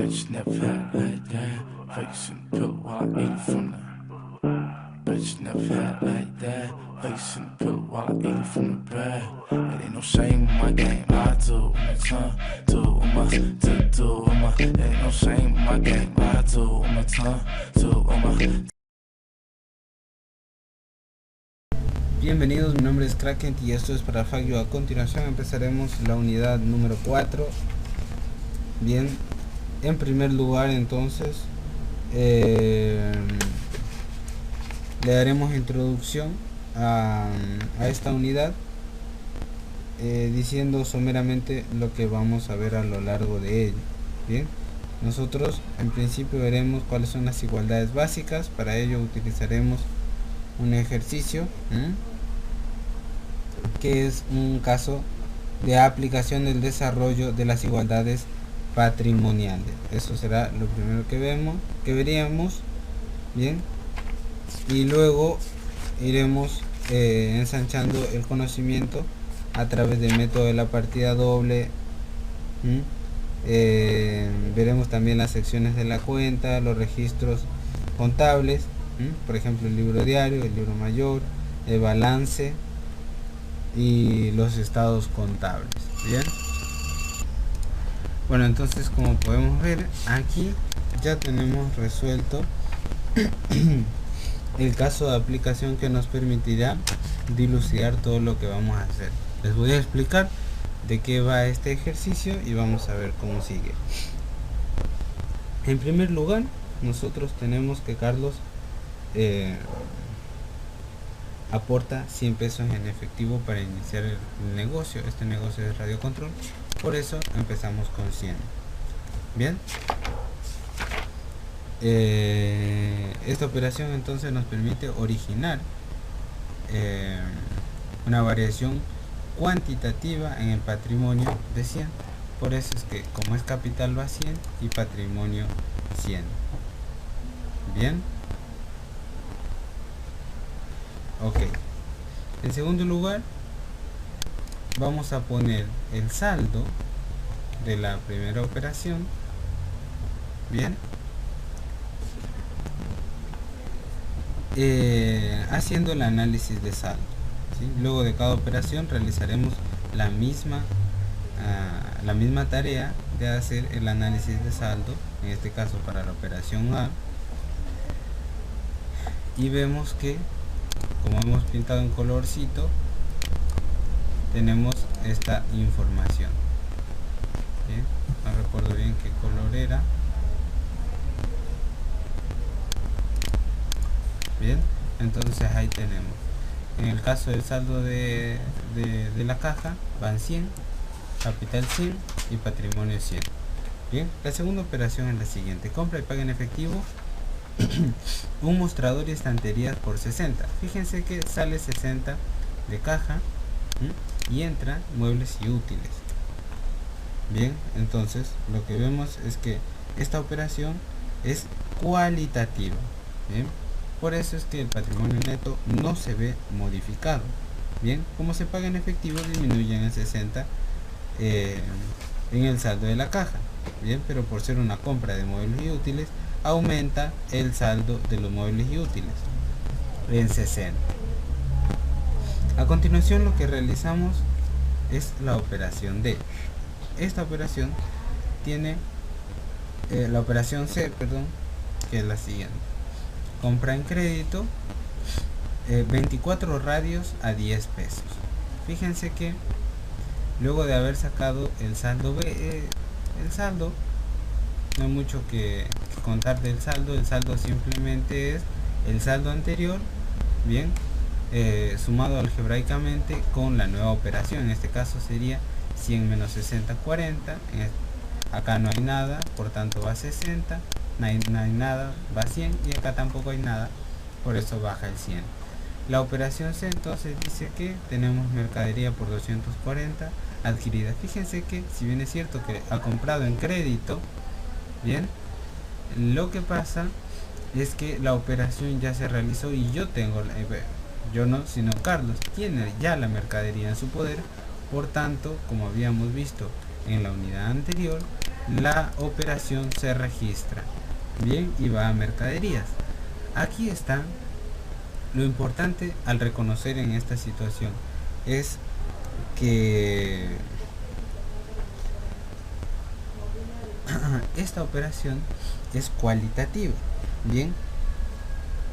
Bitch never had like that. Facing pill while I eat from the. Bitch never had like that. Facing pill while I eat from the bag. It ain't no shame in my game. I do on my tongue, do on my, do on my. It ain't no shame in my game. I do on my tongue, do on my. Bienvenidos, mi nombre es Kraken y esto es para Fagio. A continuación empezaremos la unidad número 4. Bien, en primer lugar entonces le daremos introducción a esta unidad, diciendo someramente lo que vamos a ver a lo largo de ello. Bien, nosotros en principio veremos cuáles son las igualdades básicas. Para ello utilizaremos un ejercicio que es un caso de aplicación del desarrollo de las igualdades patrimoniales. Eso será lo primero que veríamos. Bien, y luego iremos ensanchando el conocimiento a través del método de la partida doble. Veremos también las secciones de la cuenta, los registros contables, por ejemplo el libro diario, el libro mayor, el balance y los estados contables. Bien, bueno, entonces como podemos ver aquí ya tenemos resuelto el caso de aplicación que nos permitirá dilucidar todo lo que vamos a hacer. Les voy a explicar de qué va este ejercicio y vamos a ver cómo sigue. En primer lugar, nosotros tenemos que Carlos aporta 100 pesos en efectivo para iniciar el negocio. Este negocio es radio control, por eso empezamos con 100. Bien, esta operación entonces nos permite originar una variación cuantitativa en el patrimonio de 100. Por eso es que como es capital va 100 y patrimonio 100. Bien, ok. En segundo lugar, vamos a poner el saldo de la primera operación. Bien, haciendo el análisis de saldo, ¿sí? Luego de cada operación realizaremos la misma tarea de hacer el análisis de saldo, en este caso para la operación A, y vemos que como hemos pintado en colorcito tenemos esta información. Bien, no recuerdo bien qué color era. Bien, entonces ahí tenemos, en el caso del saldo de la caja van 100, capital 100 y patrimonio 100. Bien, la segunda operación es la siguiente: compra y paga en efectivo un mostrador y estanterías por 60. Fíjense que sale 60 de caja y entra muebles y útiles. Bien, entonces lo que vemos es que esta operación es cualitativa. Bien, por eso es que el patrimonio neto no se ve modificado. Bien, como se paga en efectivo disminuye en el 60 en el saldo de la caja. Bien, pero por ser una compra de muebles y útiles aumenta el saldo de los muebles y útiles en 60. A continuación lo que realizamos es la operación D. Esta operación tiene la operación C, perdón, que es la siguiente: compra en crédito 24 radios a 10 pesos. Fíjense que luego de haber sacado el saldo B, el saldo no hay mucho que contar del saldo. El saldo simplemente es el saldo anterior, bien, sumado algebraicamente con la nueva operación. En este caso sería 100 menos 60, 40. Acá no hay nada, por tanto va 60. No hay nada, va 100. Y acá tampoco hay nada, por eso baja el 100. La operación C entonces dice que tenemos mercadería por 240 adquirida. Fíjense que si bien es cierto que ha comprado en crédito, bien, lo que pasa es que la operación ya se realizó y yo no, sino Carlos tiene ya la mercadería en su poder. Por tanto, como habíamos visto en la unidad anterior, la operación se registra, bien, y va a mercaderías. Aquí está lo importante al reconocer en esta situación, es que esta operación es cualitativa. Bien,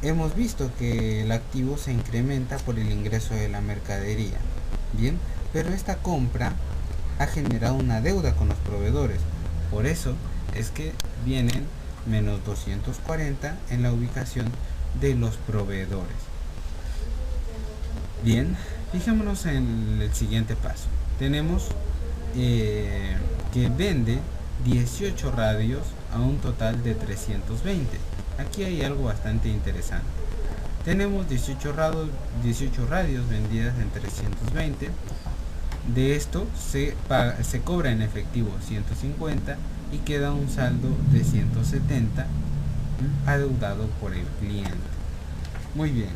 hemos visto que el activo se incrementa por el ingreso de la mercadería. Bien, pero esta compra ha generado una deuda con los proveedores. Por eso es que vienen menos 240 en la ubicación de los proveedores. Bien, fijémonos en el siguiente paso. Tenemos que vende 18 radios a un total de 320. Aquí hay algo bastante interesante. Tenemos 18 radios vendidas en 320. De esto se cobra en efectivo 150 y queda un saldo de 170 adeudado por el cliente. Muy bien.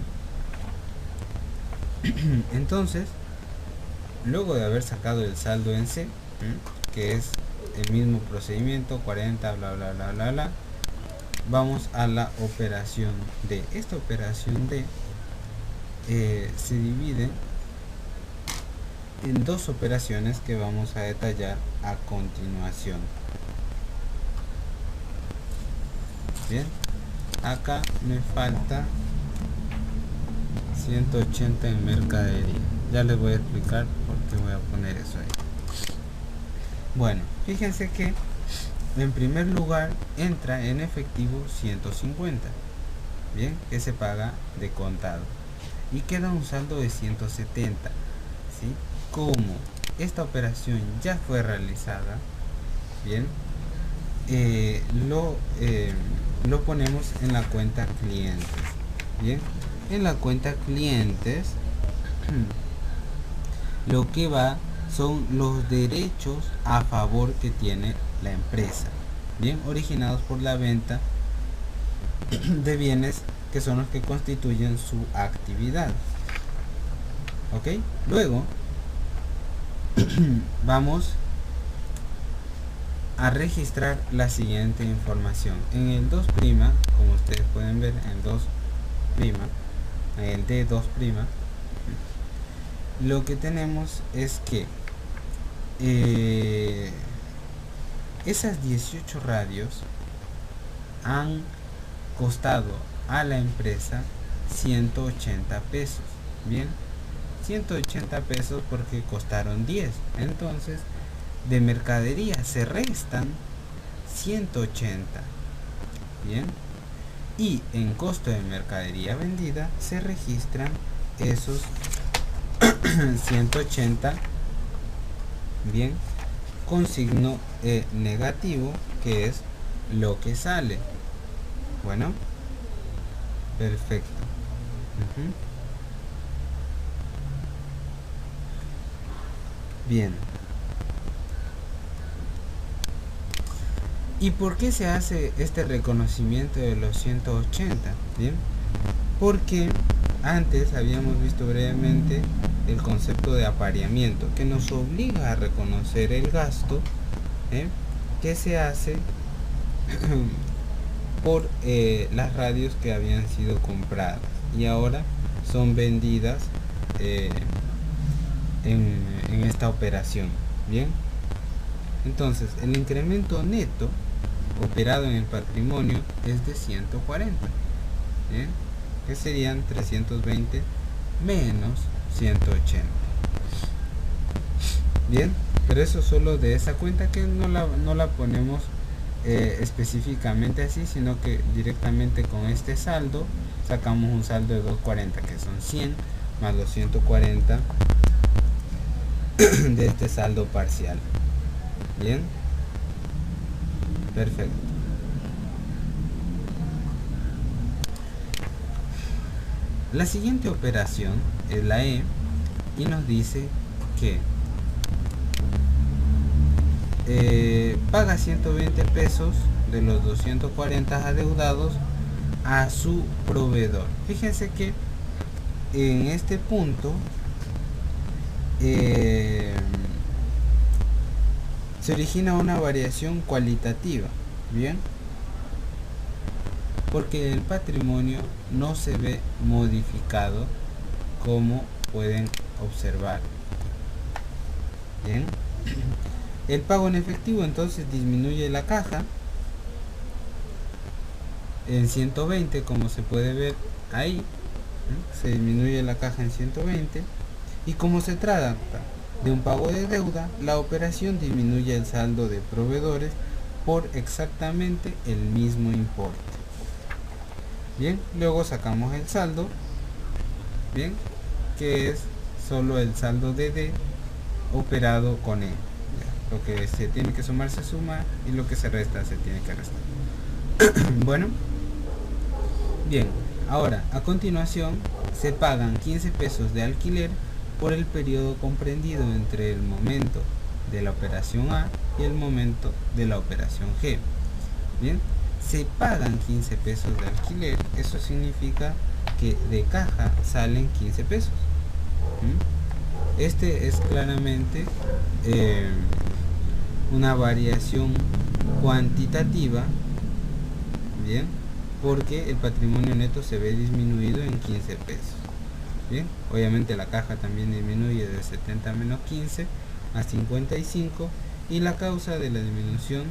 Entonces, luego de haber sacado el saldo en C, que es el mismo procedimiento, 40, bla bla bla bla bla, vamos a la operación D. Esta operación D se divide en dos operaciones que vamos a detallar a continuación. Bien, acá me falta 180 en mercadería. Ya les voy a explicar por qué voy a poner eso ahí. Bueno, fíjense que en primer lugar entra en efectivo 150, bien, que se paga de contado, y queda un saldo de 170, ¿sí? Como esta operación ya fue realizada, bien, lo ponemos en la cuenta clientes. Bien, en la cuenta clientes lo que va son los derechos a favor que tiene la empresa, bien, originados por la venta de bienes que son los que constituyen su actividad. Ok, luego vamos a registrar la siguiente información en el 2', como ustedes pueden ver, en 2', en el D2', lo que tenemos es que esas 18 radios han costado a la empresa 180 pesos. Bien, 180 pesos porque costaron 10. Entonces, de mercadería se restan 180. Bien, y en costo de mercadería vendida se registran esos 180, bien, con signo negativo, que es lo que sale. Bueno, perfecto. Bien. ¿Y por qué se hace este reconocimiento de los 180? Bien, porque antes habíamos visto brevemente el concepto de apareamiento, que nos obliga a reconocer el gasto que se hace por las radios que habían sido compradas y ahora son vendidas en esta operación. Bien, entonces el incremento neto operado en el patrimonio es de 140, ¿bien? Que serían 320 menos 180. Bien, pero eso solo de esa cuenta, que no la ponemos específicamente así, sino que directamente con este saldo sacamos un saldo de 240, que son 100 más los 140 de este saldo parcial. Bien, perfecto. La siguiente operación es la E y nos dice que paga 120 pesos de los 240 adeudados a su proveedor. Fíjense que en este punto se origina una variación cualitativa, bien, porque el patrimonio no se ve modificado, como pueden observar. Bien, el pago en efectivo entonces disminuye la caja en 120, como se puede ver ahí, se disminuye la caja en 120, y como se trata de un pago de deuda, la operación disminuye el saldo de proveedores por exactamente el mismo importe. Bien, luego sacamos el saldo, bien, que es solo el saldo de D operado con E. Lo que se tiene que sumar se suma y lo que se resta se tiene que restar. Bueno, bien, ahora a continuación se pagan 15 pesos de alquiler por el periodo comprendido entre el momento de la operación A y el momento de la operación G. Bien, se pagan 15 pesos de alquiler, eso significa que de caja salen 15 pesos. Este es claramente una variación cuantitativa, bien, porque el patrimonio neto se ve disminuido en 15 pesos. Bien, obviamente la caja también disminuye de 70 menos 15 a 55, y la causa de la disminución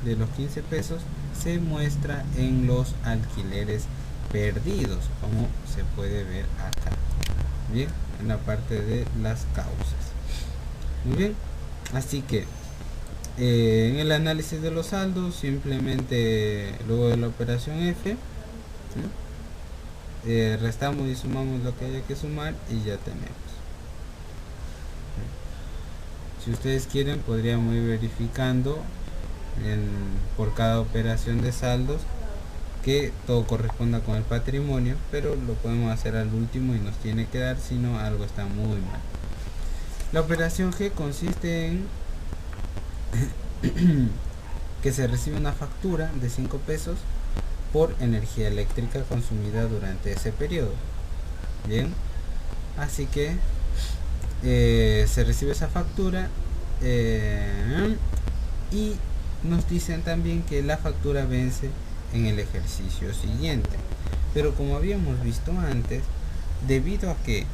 de los 15 pesos se muestra en los alquileres perdidos, como se puede ver acá, bien, en la parte de las causas. Muy bien, así que en el análisis de los saldos, simplemente luego de la operación F, ¿sí? Restamos y sumamos lo que haya que sumar y ya tenemos. Si ustedes quieren, podríamos ir verificando por cada operación de saldos que todo corresponda con el patrimonio, pero lo podemos hacer al último y nos tiene que dar, si no algo está muy mal. La operación G consiste en que se recibe una factura de 5 pesos por energía eléctrica consumida durante ese periodo. Bien, así que se recibe esa factura y nos dicen también que la factura vence en el ejercicio siguiente, pero como habíamos visto antes, debido a que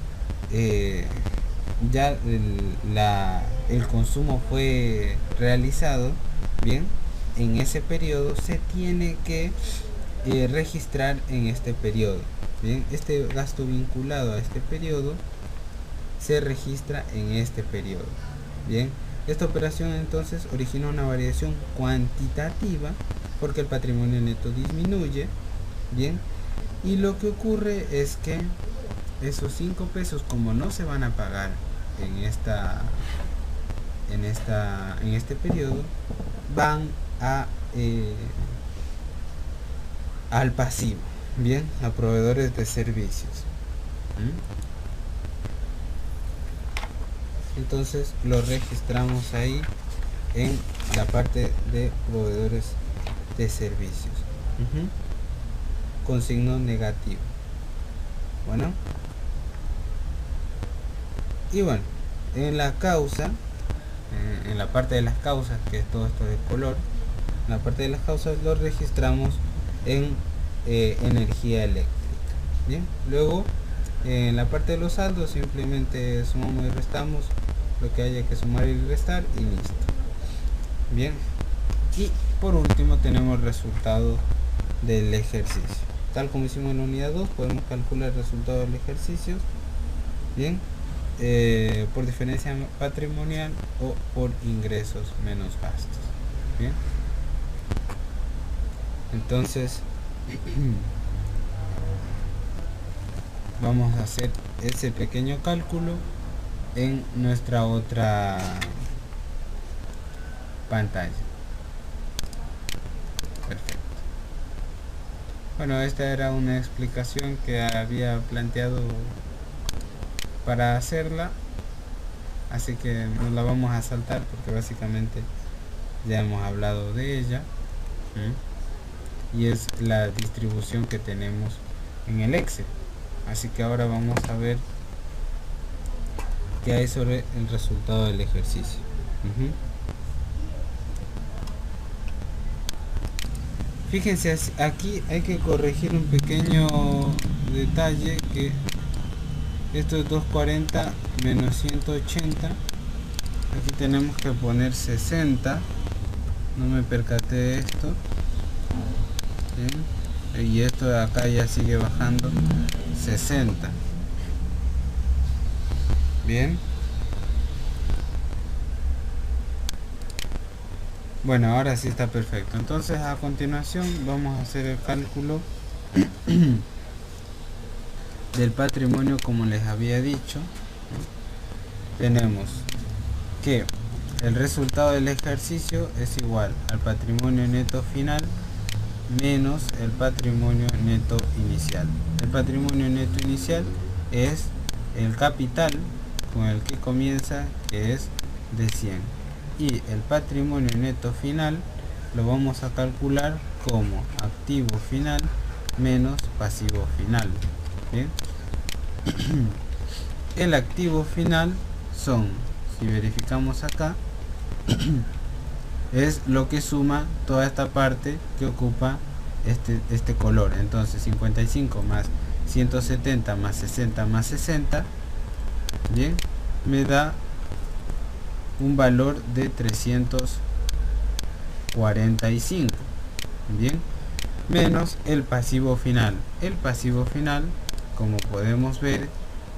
ya el consumo fue realizado, bien, en ese periodo se tiene que registrar en este periodo. Bien, este gasto vinculado a este periodo se registra en este periodo. Bien, esta operación entonces origina una variación cuantitativa porque el patrimonio neto disminuye. Bien, y lo que ocurre es que esos 5 pesos, como no se van a pagar en este periodo, van al pasivo, bien, a proveedores de servicios. Entonces lo registramos ahí en la parte de proveedores de servicios, con signo negativo. Bueno, y bueno, en la causa, en la parte de las causas, que es todo esto de color, en la parte de las causas lo registramos en energía eléctrica. Bien, luego en la parte de los saldos simplemente sumamos y restamos lo que haya que sumar y restar y listo. Bien, y por último tenemos el resultado del ejercicio. Tal como hicimos en la unidad 2, podemos calcular el resultado del ejercicio, bien, por diferencia patrimonial o por ingresos menos gastos. Bien, entonces vamos a hacer ese pequeño cálculo en nuestra otra pantalla. Perfecto. Bueno, esta era una explicación que había planteado para hacerla, así que nos la vamos a saltar porque básicamente ya hemos hablado de ella. Y es la distribución que tenemos en el Excel. Así que ahora vamos a ver qué hay sobre el resultado del ejercicio. Fíjense, aquí hay que corregir un pequeño detalle, que esto es 240 menos 180. Aquí tenemos que poner 60. No me percaté de esto. Bien. Y esto de acá ya sigue bajando, 60. Bien. Bueno, ahora sí está perfecto. Entonces, a continuación vamos a hacer el cálculo del patrimonio, como les había dicho. Tenemos que el resultado del ejercicio es igual al patrimonio neto final menos el patrimonio neto inicial. El patrimonio neto inicial es el capital con el que comienza, que es de 100. Y el patrimonio neto final lo vamos a calcular como activo final menos pasivo final. ¿Bien? El activo final son, si verificamos acá, es lo que suma toda esta parte que ocupa este color. Entonces 55 más 170 más 60 más 60, bien, me da un valor de 345, bien, menos el pasivo final. El pasivo final, como podemos ver,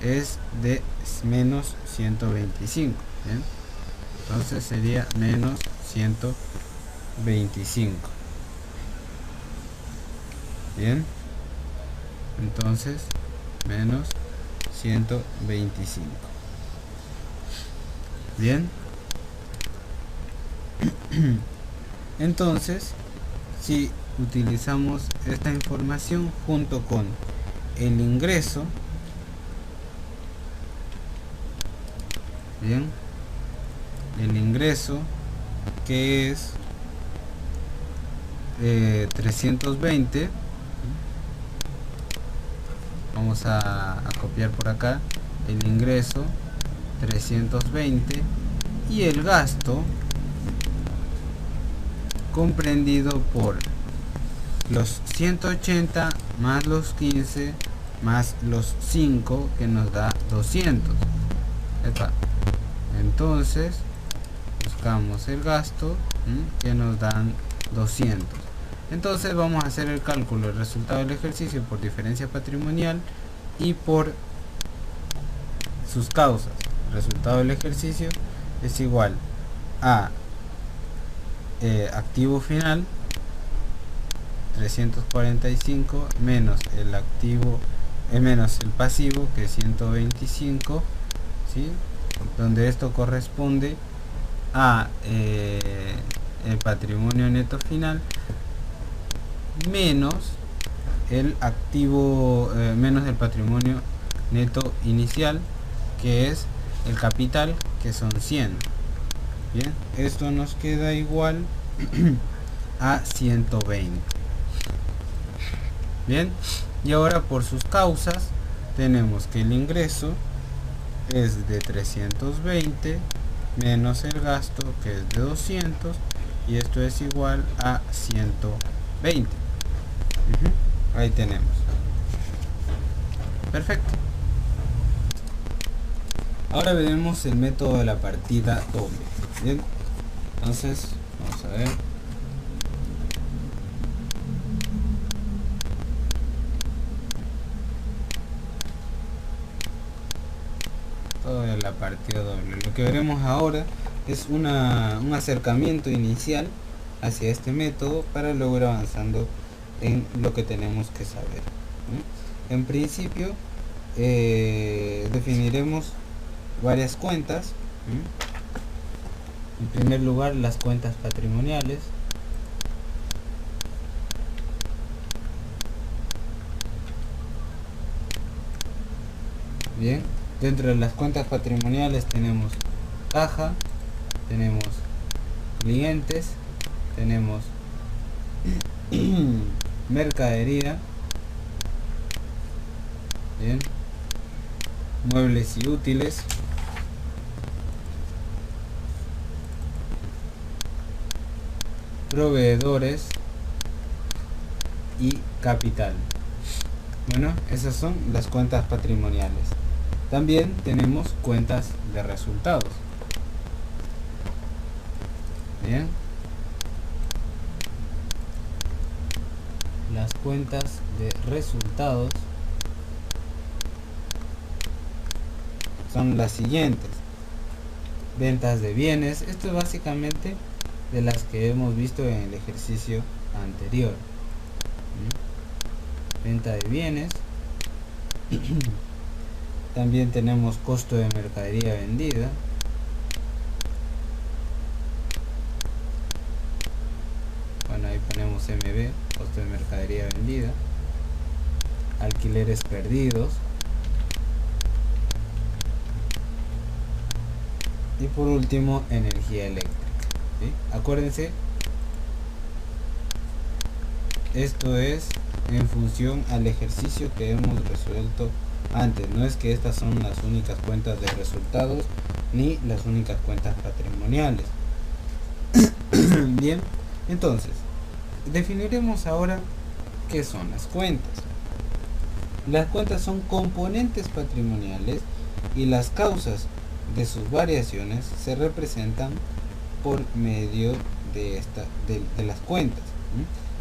es de menos 125, ¿bien? Entonces sería menos 125. Bien, entonces menos 125. Bien. Entonces, si utilizamos esta información junto con el ingreso, bien, el ingreso, que es 320, vamos a copiar por acá el ingreso 320, y el gasto comprendido por los 180 más los 15 más los 5, que nos da 200. Entonces buscamos el gasto, que nos dan 200. Entonces vamos a hacer el cálculo del resultado del ejercicio por diferencia patrimonial y por sus causas. El resultado del ejercicio es igual a activo final 345 menos el activo menos el pasivo, que es 125, ¿sí? Donde esto corresponde a el patrimonio neto final menos el activo menos el patrimonio neto inicial, que es el capital, que son 100. Bien, esto nos queda igual a 120. Bien, y ahora por sus causas tenemos que el ingreso es de 320 menos el gasto, que es de 200, y esto es igual a 120. Ahí tenemos. Perfecto. Ahora veremos el método de la partida doble. Bien, entonces vamos a ver. Todo de la partida doble. Lo que veremos ahora es un acercamiento inicial hacia este método para luego ir avanzando en lo que tenemos que saber. En principio definiremos varias cuentas. En primer lugar, las cuentas patrimoniales. Bien, dentro de las cuentas patrimoniales tenemos caja, tenemos clientes, tenemos mercadería, bien, muebles y útiles, proveedores, y capital. Bueno, esas son las cuentas patrimoniales. También tenemos cuentas de resultados. Bien. Las cuentas de resultados son las siguientes. Ventas de bienes. Esto es básicamente de las que hemos visto en el ejercicio anterior. Venta de bienes. También tenemos costo de mercadería vendida. Bueno, ahí ponemos MB, costo de mercadería vendida. Alquileres perdidos. Y por último, energía eléctrica. ¿Sí? Acuérdense, esto es en función al ejercicio que hemos resuelto antes. No es que estas son las únicas cuentas de resultados ni las únicas cuentas patrimoniales. Bien, entonces definiremos ahora qué son las cuentas. Las cuentas son componentes patrimoniales y las causas de sus variaciones se representan por medio de las cuentas,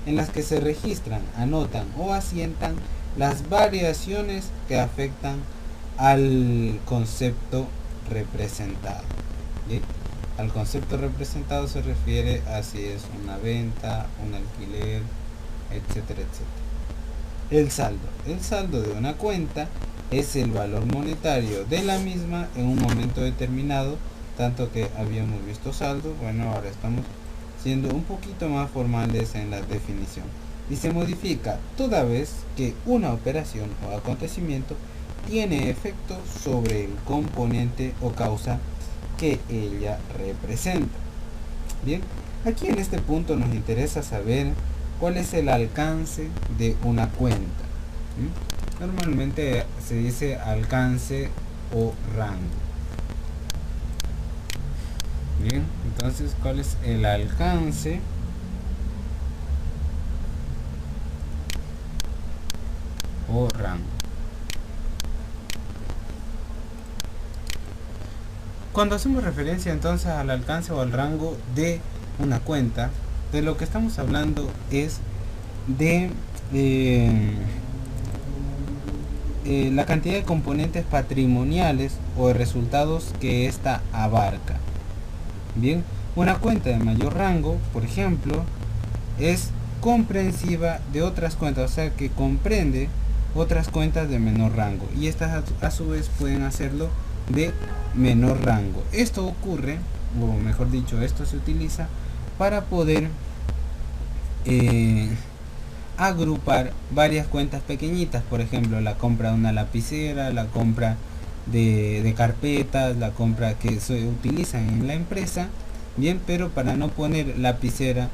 en las que se registran, anotan o asientan las variaciones que afectan al concepto representado. ¿Sí? Al concepto representado se refiere a si es una venta, un alquiler, etcétera, etcétera. El saldo. El saldo de una cuenta es el valor monetario de la misma en un momento determinado, tanto que habíamos visto saldo. Bueno, ahora estamos siendo un poquito más formales en la definición. Y se modifica toda vez que una operación o acontecimiento tiene efecto sobre el componente o causa que ella representa. Bien, aquí en este punto nos interesa saber cuál es el alcance de una cuenta. Normalmente se dice alcance o rango. Bien, entonces, ¿cuál es el alcance o rango? Cuando hacemos referencia entonces al alcance o al rango de una cuenta, de lo que estamos hablando es de la cantidad de componentes patrimoniales o de resultados que ésta abarca. Bien, una cuenta de mayor rango, por ejemplo, es comprensiva de otras cuentas, o sea que comprende otras cuentas de menor rango, y estas a su vez pueden hacerlo de menor rango. Esto ocurre, o mejor dicho, esto se utiliza para poder agrupar varias cuentas pequeñitas. Por ejemplo, la compra de una lapicera, la compra de carpetas, la compra que se utilizan en la empresa. Bien, pero para no poner lapicera,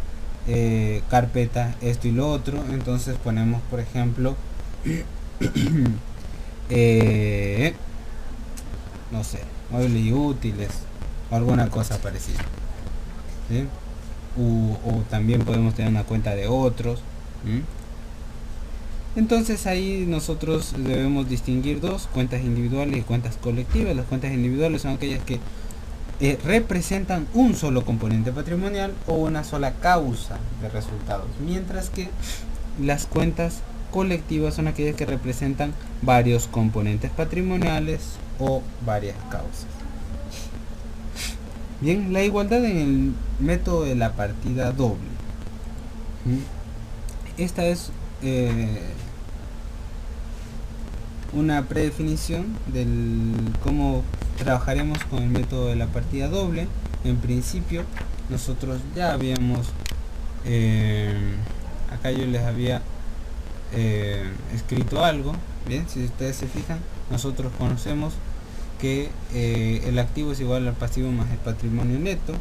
carpeta, esto y lo otro, entonces ponemos, por ejemplo, no sé, muebles y útiles o alguna cosa parecida. ¿Sí? O también podemos tener una cuenta de otros. Entonces ahí nosotros debemos distinguir dos: cuentas individuales y cuentas colectivas. Las cuentas individuales son aquellas que representan un solo componente patrimonial o una sola causa de resultados, mientras que las cuentas colectivas son aquellas que representan varios componentes patrimoniales o varias causas. Bien, la igualdad en el método de la partida doble. Esta es una predefinición del cómo trabajaremos con el método de la partida doble. En principio, nosotros ya habíamos acá yo les había escrito algo. Bien, si ustedes se fijan, nosotros conocemos que el activo es igual al pasivo más el patrimonio neto.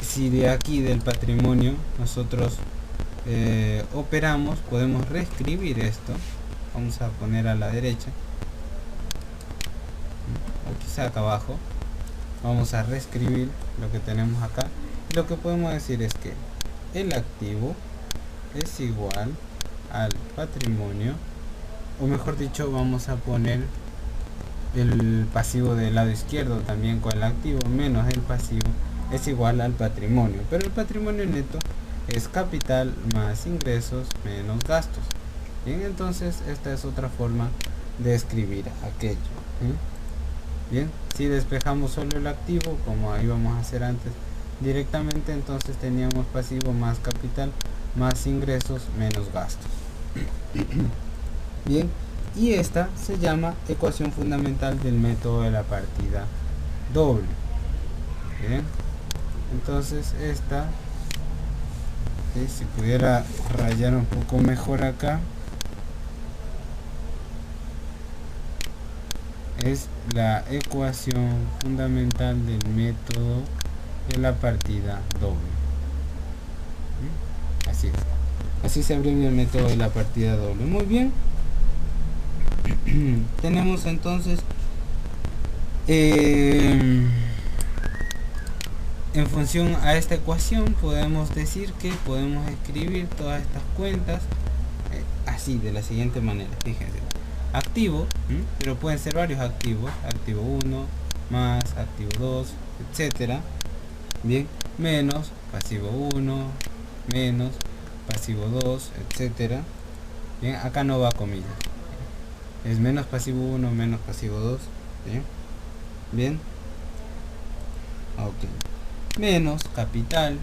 Si de aquí del patrimonio nosotros operamos, podemos reescribir esto. Vamos a poner a la derecha, o quizá acá abajo. Vamos a reescribir lo que tenemos acá. Lo que podemos decir es que el activo es igual al patrimonio, o mejor dicho, vamos a poner el pasivo del lado izquierdo también con el activo menos el pasivo es igual al patrimonio, pero el patrimonio neto es capital más ingresos menos gastos. Bien, entonces esta es otra forma de escribir aquello. Bien, si despejamos solo el activo, como íbamos a hacer antes directamente, entonces teníamos pasivo más capital más ingresos menos gastos. Bien, y esta se llama ecuación fundamental del método de la partida doble. Bien, entonces esta, si pudiera rayar un poco mejor acá, es la ecuación fundamental del método de la partida doble. Así es. Así se abrevia el método de la partida doble. Muy bien. Tenemos entonces en función a esta ecuación podemos decir que podemos escribir todas estas cuentas así, de la siguiente manera. Fíjense, activo, pero pueden ser varios activos, activo 1 más activo 2, etcétera. Bien, menos pasivo 1 menos pasivo 2, etcétera. Bien, acá no va comillas, es menos pasivo 1 menos pasivo 2. Bien, ok, menos capital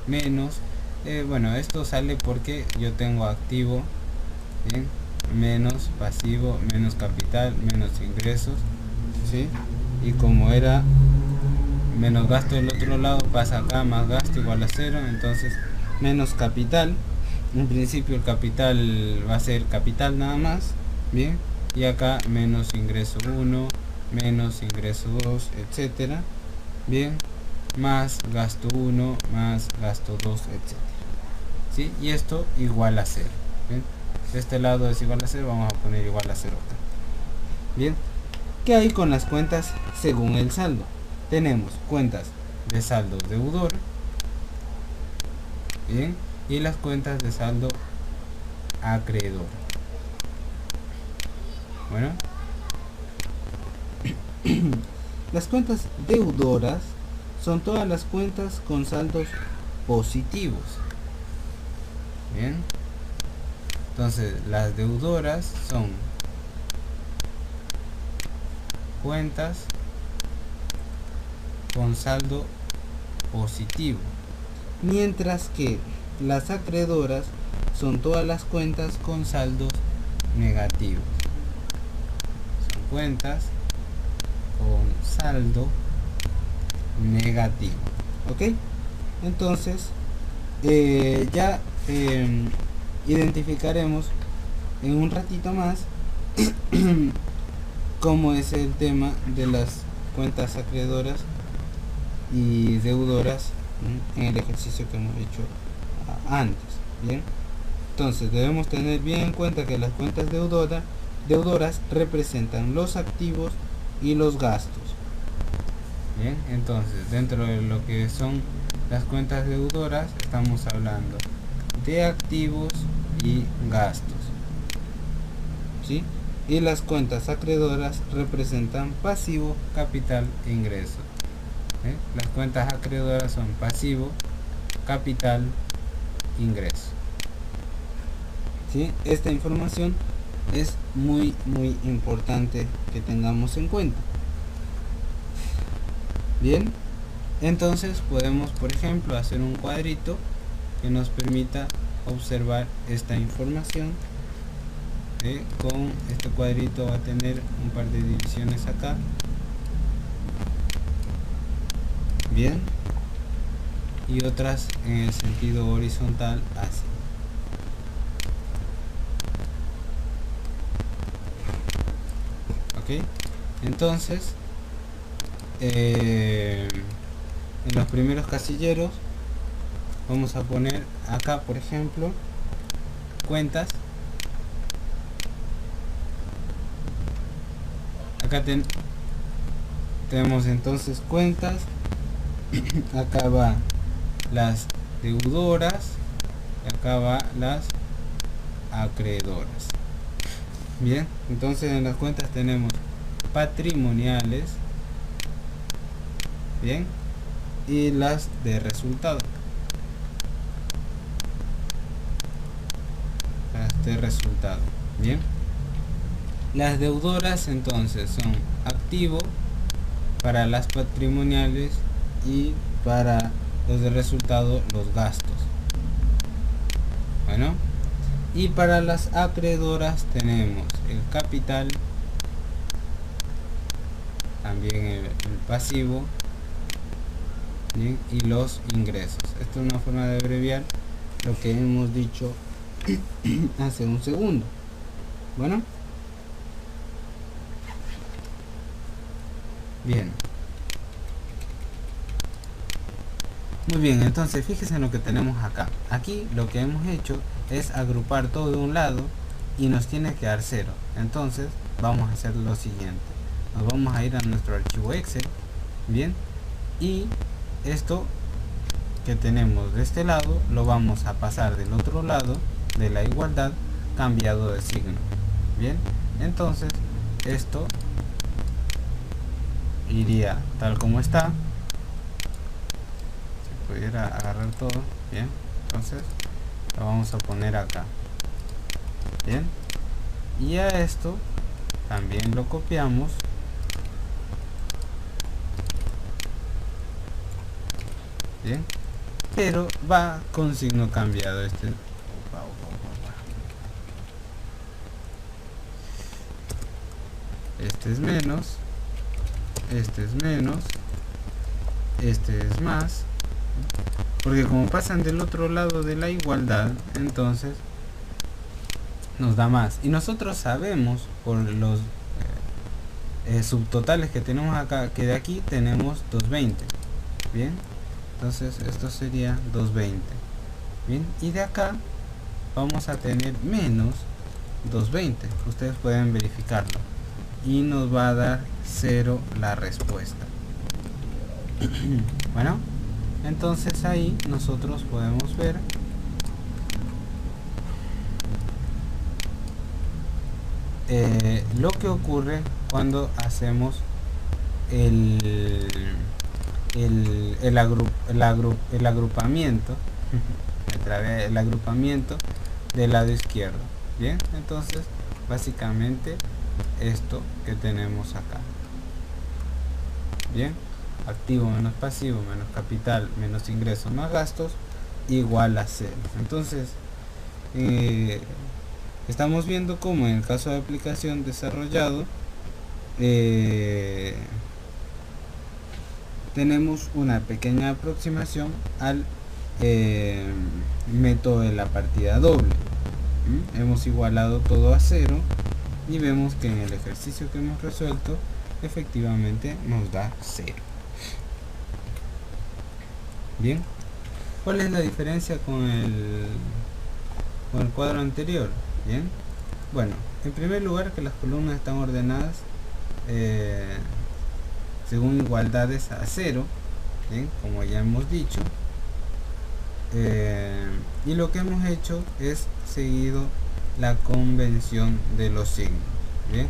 menos bueno, esto sale porque yo tengo activo, bien, menos pasivo menos capital menos ingresos, ¿sí? Y como era menos gasto del otro lado, pasa acá, más gasto igual a 0, entonces menos capital. En principio el capital va a ser capital nada más, bien, y acá menos ingreso 1 menos ingreso 2, etcétera, bien, más gasto 1 más gasto 2, etcétera, ¿sí? Y esto igual a 0, bien. De este lado es igual a 0, vamos a poner igual a 0 acá. Bien, ¿qué hay con las cuentas según el saldo? Tenemos cuentas de saldo deudor, bien, y las cuentas de saldo acreedor. Bueno, las cuentas deudoras son todas las cuentas con saldos positivos. Bien, entonces las deudoras son cuentas con saldo positivo, mientras que las acreedoras son todas las cuentas con saldos negativos. Son cuentas con saldo negativo. Ok, entonces ya identificaremos en un ratito más cómo es el tema de las cuentas acreedoras y deudoras en el ejercicio que hemos hecho antes. Bien, entonces debemos tener bien en cuenta que las cuentas deudoras representan los activos y los gastos. Bien, entonces dentro de lo que son las cuentas deudoras estamos hablando de activos y gastos, ¿sí? Y las cuentas acreedoras representan pasivo, capital e ingreso. Las cuentas acreedoras son pasivo, capital, ingreso. ¿Sí? Esta información es muy importante que tengamos en cuenta. Bien, entonces podemos, por ejemplo, hacer un cuadrito que nos permita observar esta información. Con este cuadrito va a tener un par de divisiones acá. Bien, y otras en el sentido horizontal así. Ok, entonces en los primeros casilleros vamos a poner acá, por ejemplo, cuentas. Acá tenemos entonces cuentas. Acá va las deudoras, y acá va las acreedoras. Bien, entonces en las cuentas tenemos patrimoniales, bien, y las de resultado. Las de resultado, bien. Las deudoras entonces son activo para las patrimoniales y para los de resultado los gastos. Bueno, y para las acreedoras tenemos el capital, también el pasivo, ¿bien? Y los ingresos. Esta es una forma de abreviar lo que hemos dicho hace un segundo. Bueno, bien, muy bien. Entonces fíjense en lo que tenemos acá. Aquí lo que hemos hecho es agrupar todo de un lado y nos tiene que dar 0. Entonces vamos a hacer lo siguiente: nos vamos a ir a nuestro archivo Excel, bien, y esto que tenemos de este lado lo vamos a pasar del otro lado de la igualdad cambiado de signo. Bien, entonces esto iría tal como está. Si pudiera agarrar todo, bien, entonces lo vamos a poner acá, bien, y a esto también lo copiamos, bien, pero va con signo cambiado. Este es menos, este es menos, este es más, porque como pasan del otro lado de la igualdad, entonces nos da más. Y nosotros sabemos por los subtotales que tenemos acá, que de aquí tenemos 220. Bien, entonces esto sería 220. Bien, y de acá vamos a tener menos 220. Ustedes pueden verificarlo. Y nos va a dar 0 la respuesta. Bueno, entonces ahí nosotros podemos ver lo que ocurre cuando hacemos el agrupamiento el agrupamiento del lado izquierdo. Bien, entonces básicamente esto que tenemos acá, bien, activo menos pasivo menos capital menos ingresos más gastos igual a 0. Entonces estamos viendo cómo en el caso de aplicación desarrollado tenemos una pequeña aproximación al método de la partida doble. Hemos igualado todo a 0 y vemos que en el ejercicio que hemos resuelto efectivamente nos da 0. Bien, ¿cuál es la diferencia con el cuadro anterior? Bien, bueno, en primer lugar que las columnas están ordenadas según igualdades a 0, bien, como ya hemos dicho, y lo que hemos hecho es seguido la convención de los signos. Bien,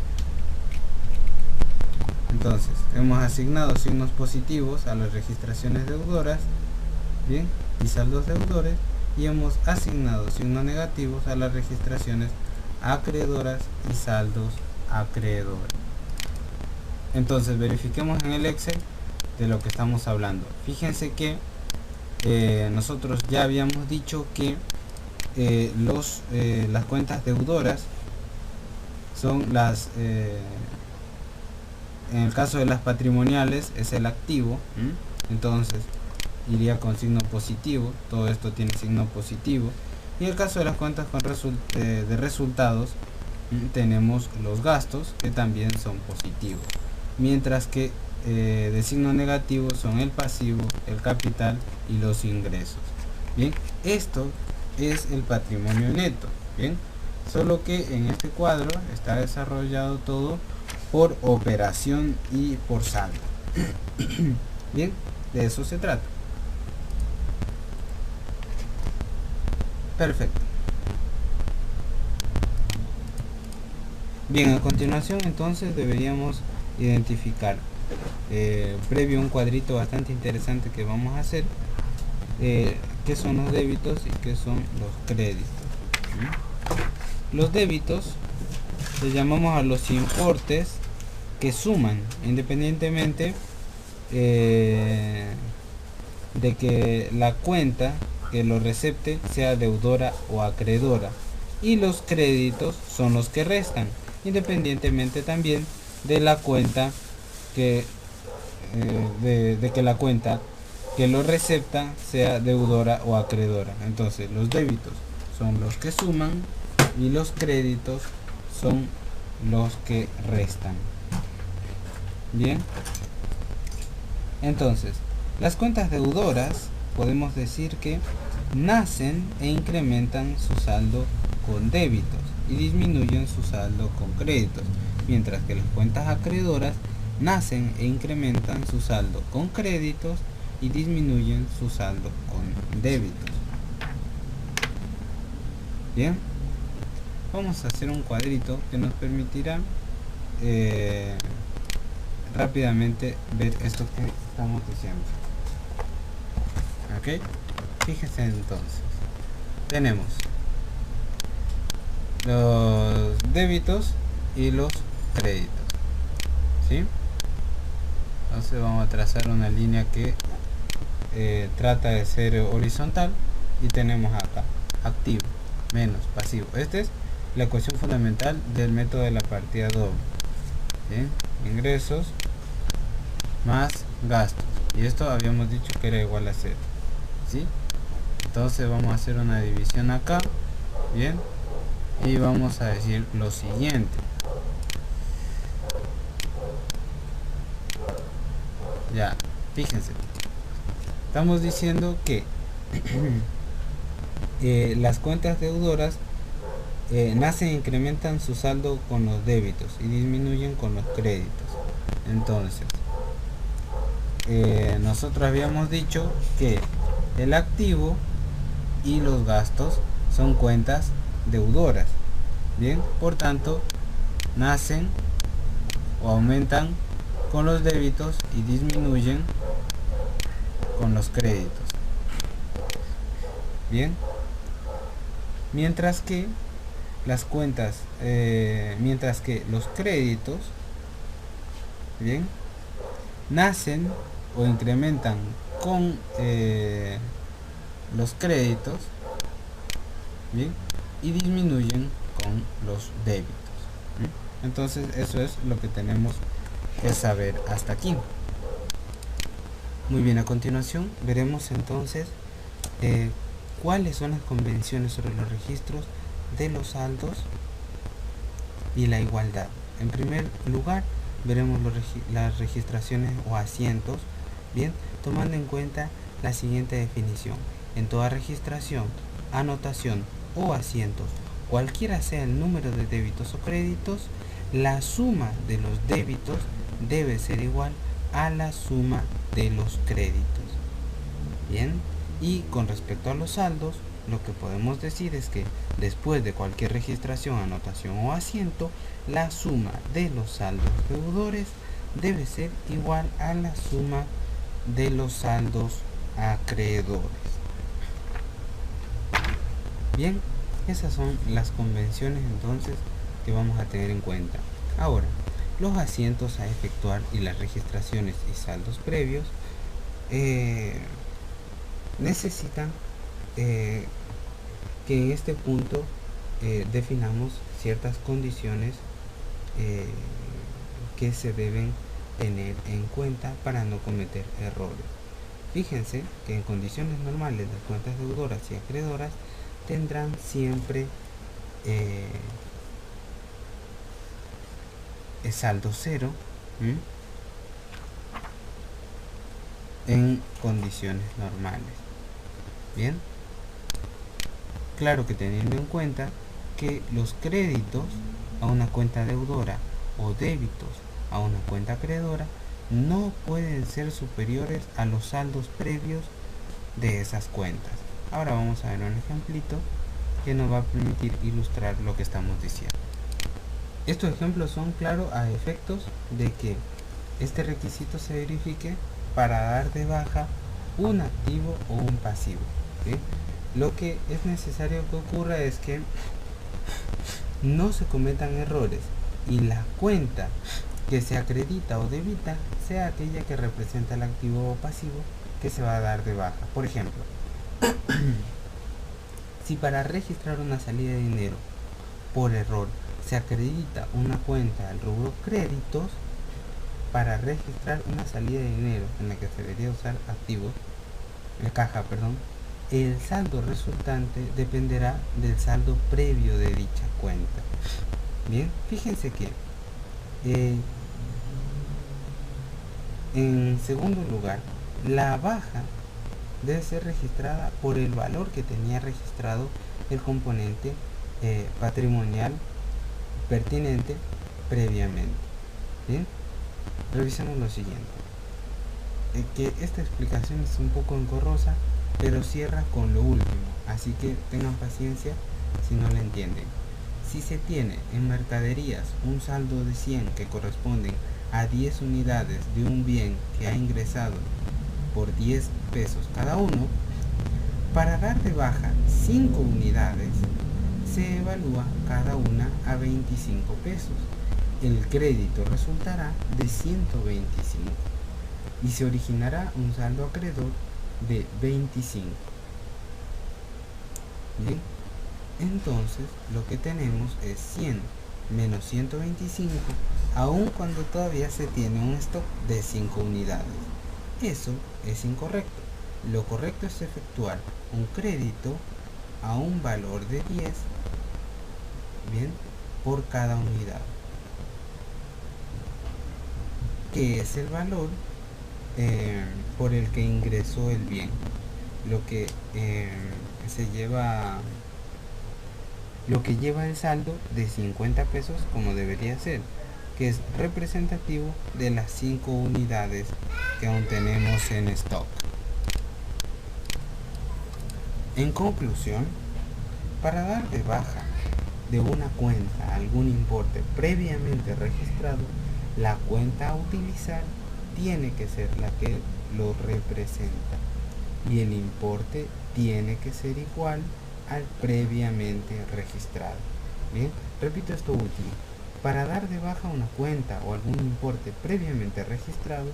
entonces hemos asignado signos positivos a las registraciones deudoras, bien, y saldos deudores, y hemos asignado signos negativos a las registraciones acreedoras y saldos acreedores. Entonces verifiquemos en el Excel de lo que estamos hablando. Fíjense que nosotros ya habíamos dicho que las cuentas deudoras son las en el caso de las patrimoniales es el activo, entonces iría con signo positivo, todo esto tiene signo positivo, y en el caso de las cuentas con de resultados tenemos los gastos que también son positivos, mientras que de signo negativo son el pasivo, el capital y los ingresos. Bien, esto es el patrimonio neto. Bien, solo que en este cuadro está desarrollado todo por operación y por saldo. Bien, de eso se trata. Perfecto. Bien, a continuación entonces deberíamos identificar, previo a un cuadrito bastante interesante que vamos a hacer, qué son los débitos y qué son los créditos. Los débitos le llamamos a los importes que suman independientemente de que la cuenta que lo recepte sea deudora o acreedora, y los créditos son los que restan independientemente también de la cuenta que de que la cuenta que lo recepta sea deudora o acreedora. Entonces los débitos son los que suman y los créditos son los que restan. Bien, entonces las cuentas deudoras podemos decir que nacen e incrementan su saldo con débitos y disminuyen su saldo con créditos, mientras que las cuentas acreedoras nacen e incrementan su saldo con créditos y disminuyen su saldo con débitos. Bien, vamos a hacer un cuadrito que nos permitirá rápidamente ver esto que estamos diciendo. Ok, fíjense entonces, tenemos los débitos y los créditos, ¿sí? Entonces vamos a trazar una línea que trata de ser horizontal, y tenemos acá activo menos pasivo. Esta es la ecuación fundamental del método de la partida doble, ¿sí? Ingresos más gastos, y esto habíamos dicho que era igual a 0, ¿sí? Entonces vamos a hacer una división acá, bien, y vamos a decir lo siguiente. Ya, fíjense, estamos diciendo que las cuentas deudoras nacen e incrementan su saldo con los débitos y disminuyen con los créditos. Entonces nosotros habíamos dicho que el activo y los gastos son cuentas deudoras, bien, por tanto nacen o aumentan con los débitos y disminuyen con los créditos. Bien, mientras que las cuentas, mientras que los créditos, bien, nacen o incrementan con los créditos, bien, y disminuyen con los débitos. Entonces eso es lo que tenemos que saber hasta aquí. Muy bien, a continuación veremos entonces cuáles son las convenciones sobre los registros de los saldos y la igualdad. En primer lugar veremos las registraciones o asientos, bien, tomando en cuenta la siguiente definición: en toda registración, anotación o asientos, cualquiera sea el número de débitos o créditos, la suma de los débitos debe ser igual a la suma de los créditos. Bien, y con respecto a los saldos, lo que podemos decir es que después de cualquier registración, anotación o asiento, la suma de los saldos deudores debe ser igual a la suma de los saldos acreedores. Bien, esas son las convenciones entonces que vamos a tener en cuenta. Ahora, los asientos a efectuar y las registraciones y saldos previos necesitan que en este punto definamos ciertas condiciones que se deben tener en cuenta para no cometer errores. Fíjense que en condiciones normales las cuentas deudoras y acreedoras tendrán siempre saldo cero en condiciones normales. Bien, claro que teniendo en cuenta que los créditos a una cuenta deudora o débitos a una cuenta acreedora no pueden ser superiores a los saldos previos de esas cuentas. Ahora vamos a ver un ejemplito que nos va a permitir ilustrar lo que estamos diciendo. Estos ejemplos son claros a efectos de que este requisito se verifique para dar de baja un activo o un pasivo, ¿sí? Lo que es necesario que ocurra es que no se cometan errores y la cuenta que se acredita o debita sea aquella que representa el activo o pasivo que se va a dar de baja. Por ejemplo, si para registrar una salida de dinero por error se acredita una cuenta al rubro créditos, para registrar una salida de dinero en la que se debería usar activos, caja, el saldo resultante dependerá del saldo previo de dicha cuenta. Bien, fíjense que en segundo lugar, la baja debe ser registrada por el valor que tenía registrado el componente patrimonial pertinente previamente. Bien, revisemos lo siguiente. Que esta explicación es un poco engorrosa, pero cierra con lo último, así que tengan paciencia si no la entienden. Si se tiene en mercaderías un saldo de 100 que corresponden a 10 unidades de un bien que ha ingresado por 10 pesos cada uno, para dar de baja 5 unidades se evalúa cada una a 25 pesos. El crédito resultará de 125 y se originará un saldo acreedor de 25. Bien, entonces lo que tenemos es 100 menos 125, aun cuando todavía se tiene un stock de 5 unidades. Eso es incorrecto. Lo correcto es efectuar un crédito a un valor de 10, bien, por cada unidad, que es el valor por el que ingresó el bien, lo que lleva el saldo de 50 pesos como debería ser, que es representativo de las 5 unidades que aún tenemos en stock. En conclusión, para dar de baja de una cuenta algún importe previamente registrado, la cuenta a utilizar tiene que ser la que lo representa y el importe tiene que ser igual al previamente registrado. Bien, repito esto último. Para dar de baja una cuenta o algún importe previamente registrado,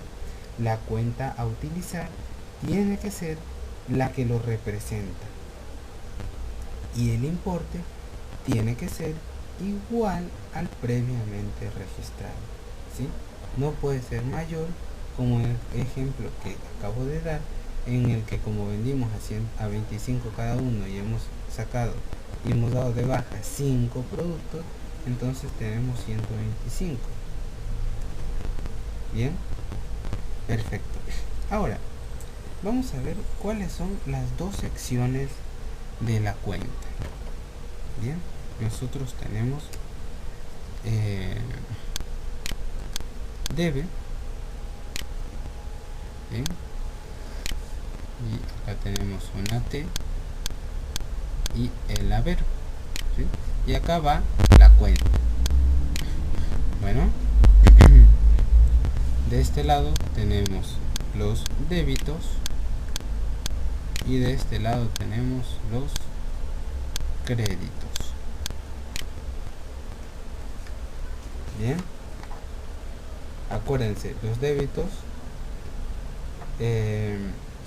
la cuenta a utilizar tiene que ser la que lo representa y el importe tiene que ser igual al previamente registrado, ¿sí? No puede ser mayor, como el ejemplo que acabo de dar, en el que como vendimos a 25 cada uno y hemos dado de baja 5 productos, entonces tenemos 125. Bien, perfecto. Ahora vamos a ver cuáles son las dos secciones de la cuenta. Bien, nosotros tenemos debe, bien, y acá tenemos una T y el haber, ¿sí? Y acá va la cuenta. Bueno, de este lado tenemos los débitos y de este lado tenemos los créditos. Bien, acuérdense, los débitos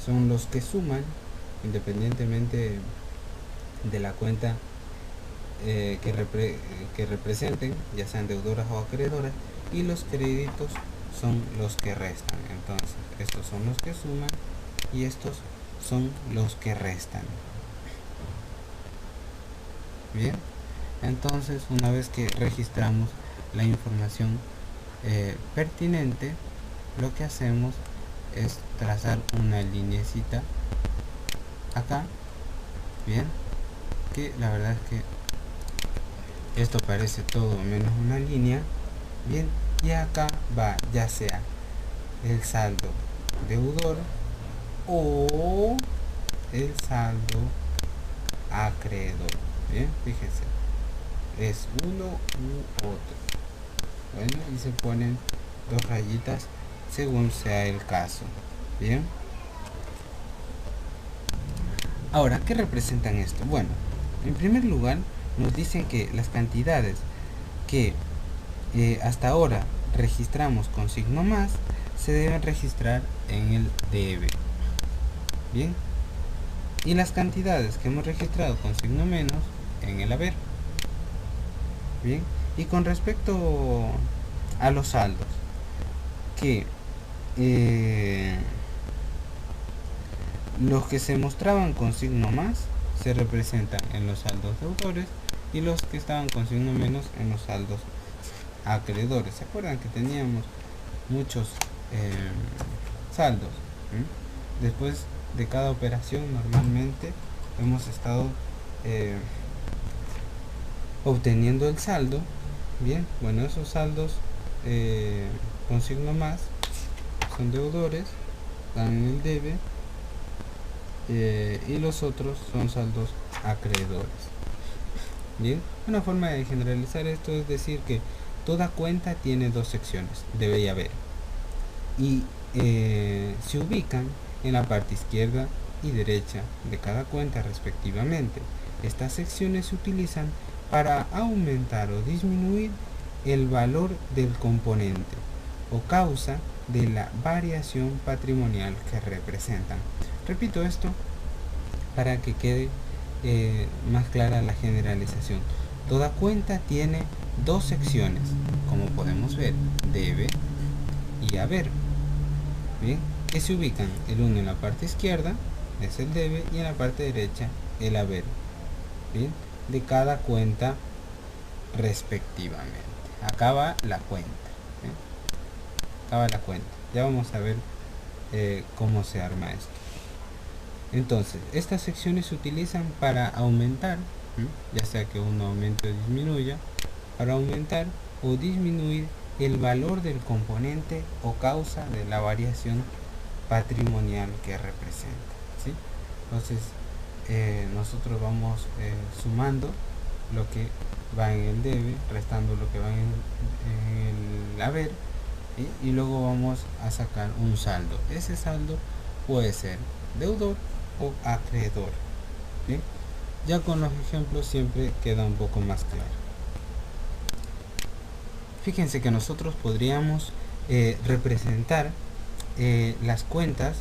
son los que suman independientemente de la cuenta que representen, ya sean deudoras o acreedoras, y los créditos son los que restan. Entonces estos son los que suman y estos son los que restan. Bien, entonces una vez que registramos la información pertinente, lo que hacemos es trazar una lineecita acá. Bien, que la verdad es que esto parece todo menos una línea. Bien, y acá va ya sea el saldo deudor o el saldo acreedor. Bien, fíjense, es uno u otro. Bueno, y se ponen dos rayitas según sea el caso. Bien. Ahora, ¿qué representan esto? Bueno, en primer lugar nos dicen que las cantidades que hasta ahora registramos con signo más se deben registrar en el debe. Bien. Y las cantidades que hemos registrado con signo menos en el haber. Bien. Y con respecto a los saldos, que los que se mostraban con signo más se representan en los saldos deudores y los que estaban con signo menos en los saldos acreedores. ¿Se acuerdan que teníamos muchos saldos? Después de cada operación normalmente hemos estado obteniendo el saldo. Bien, bueno, esos saldos con signo más son deudores, dan en el debe, y los otros son saldos acreedores. Bien, una forma de generalizar esto es decir que toda cuenta tiene dos secciones, debe y haber, y se ubican en la parte izquierda y derecha de cada cuenta respectivamente. Estas secciones se utilizan para aumentar o disminuir el valor del componente o causa de la variación patrimonial que representan. Repito esto para que quede más clara la generalización. Toda cuenta tiene dos secciones, como podemos ver, debe y haber. Bien, que se ubican el uno en la parte izquierda, es el debe, y en la parte derecha el haber. Bien, de cada cuenta respectivamente. Acaba la cuenta. ¿Bien? Acaba la cuenta. Ya vamos a ver cómo se arma esto. Entonces, estas secciones se utilizan para aumentar, ya sea que uno aumente o disminuya, para aumentar o disminuir el valor del componente o causa de la variación patrimonial que representa, ¿sí? Entonces, nosotros vamos sumando lo que va en el debe, restando lo que va en el haber, ¿sí? Y luego vamos a sacar un saldo. Ese saldo puede ser deudor o acreedor. ¿Bien? Ya con los ejemplos siempre queda un poco más claro. Fíjense que nosotros podríamos representar las cuentas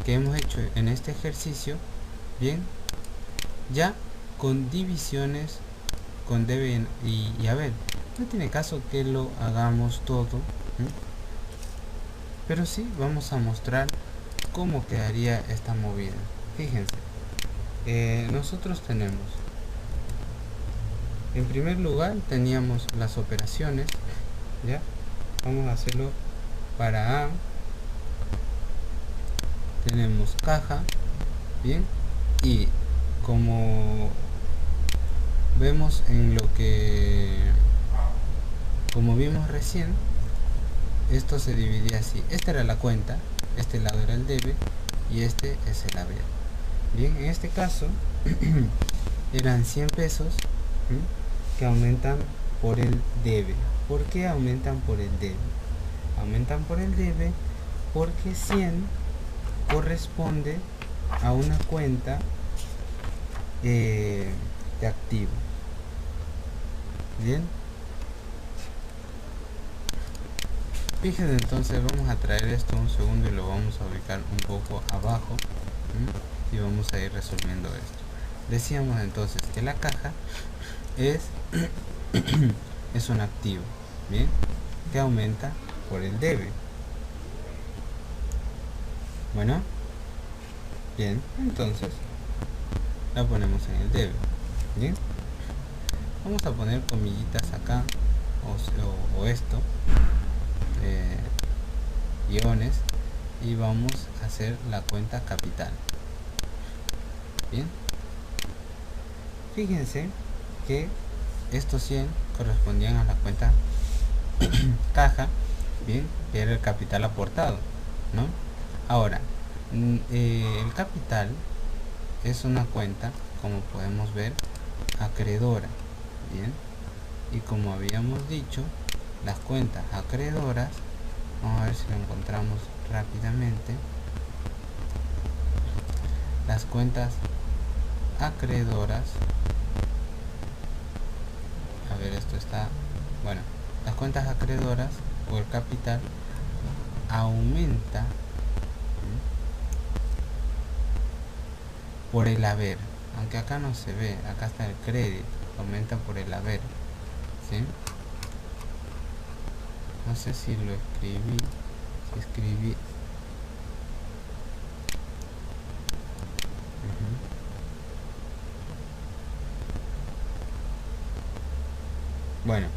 que hemos hecho en este ejercicio, bien, ya con divisiones con debe y haber. No tiene caso que lo hagamos todo, pero sí vamos a mostrar cómo quedaría esta movida. Fíjense, nosotros tenemos, en primer lugar teníamos las operaciones, ya vamos a hacerlo para A. Tenemos caja, bien, y como vemos en lo que, como vimos recién, esto se dividía así. Esta era la cuenta, este lado era el debe y este es el haber. Bien, en este caso eran 100 pesos que aumentan por el debe. ¿Por qué aumentan por el debe? Aumentan por el debe porque 100 corresponde a una cuenta de activo. Bien, fíjense, entonces vamos a traer esto un segundo y lo vamos a ubicar un poco abajo, y vamos a ir resolviendo esto. Decíamos entonces que la caja es es un activo, bien, que aumenta por el debe. Bueno, bien, entonces la ponemos en el debe. Bien, vamos a poner comillitas acá o esto, guiones, y vamos a hacer la cuenta capital. Bien, fíjense que estos 100 correspondían a la cuenta caja, bien, que era el capital aportado, ¿no? Ahora, el capital es una cuenta, como podemos ver, acreedora. Bien, y como habíamos dicho, las cuentas acreedoras, vamos a ver si lo encontramos rápidamente. Las cuentas acreedoras, a ver, esto está, bueno, las cuentas acreedoras o el capital aumenta por el haber, aunque acá no se ve, acá está el crédito, aumenta por el haber, ¿sí? No sé si lo escribí, si escribí. Bueno,